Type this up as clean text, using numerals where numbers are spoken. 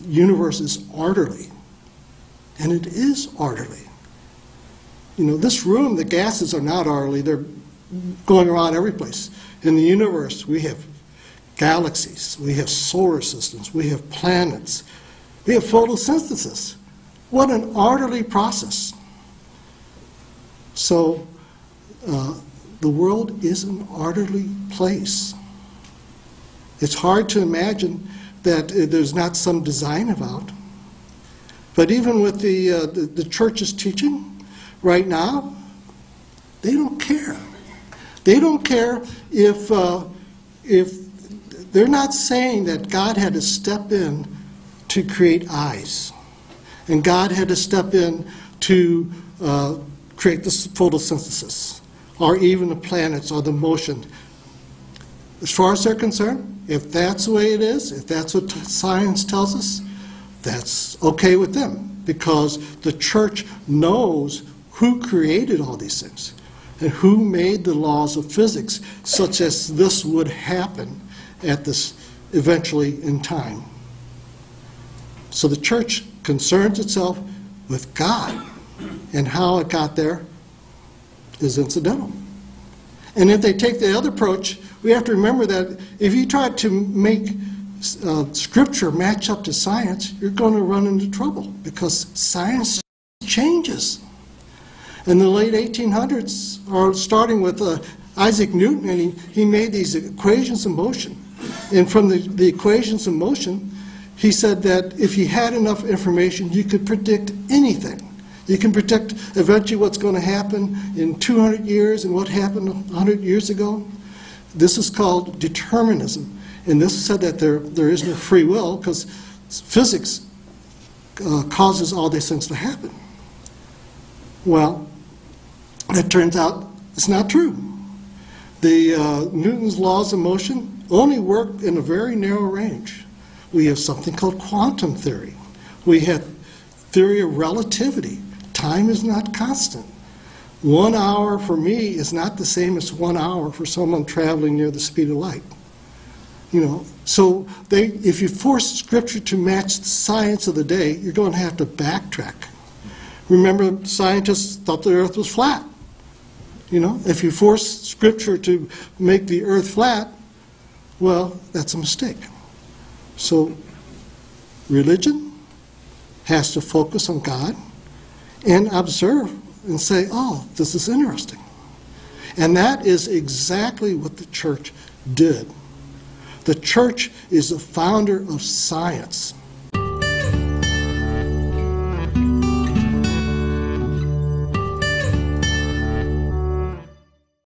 universe is orderly. And it is orderly. You know, this room, the gases are not orderly. They're going around every place. In the universe, we have galaxies, we have solar systems, we have planets, we have photosynthesis. What an orderly process. So, the world is an orderly place. It's hard to imagine that there's not some design about. But even with the church's teaching right now, they don't care. They don't care if they're not saying that God had to step in to create eyes, and God had to step in to create the photosynthesis, or even the planets or the motion. As far as they're concerned, if that's the way it is, if that's what science tells us, that's okay with them, because the church knows who created all these things and who made the laws of physics such as this would happen at this eventually in time. So the church concerns itself with God, and how it got there is incidental. And if they take the other approach, we have to remember that if you try to make Scripture match up to science, you're going to run into trouble, because science changes. In the late 1800s, or starting with Isaac Newton, and he made these equations of motion. And from the equations of motion, he said that if you had enough information, you could predict anything. You can predict eventually what's going to happen in 200 years and what happened 100 years ago. This is called determinism. And this said that there is no free will, because physics causes all these things to happen. Well, it turns out it's not true. The Newton's laws of motion only work in a very narrow range. We have something called quantum theory. We have theory of relativity. Time is not constant. 1 hour for me is not the same as 1 hour for someone traveling near the speed of light. You know, so if you force Scripture to match the science of the day, you're going to have to backtrack. Remember, scientists thought the earth was flat. You know, if you force Scripture to make the earth flat, well, that's a mistake. So religion has to focus on God and observe and say, oh, this is interesting. And that is exactly what the church did. The church is the founder of science.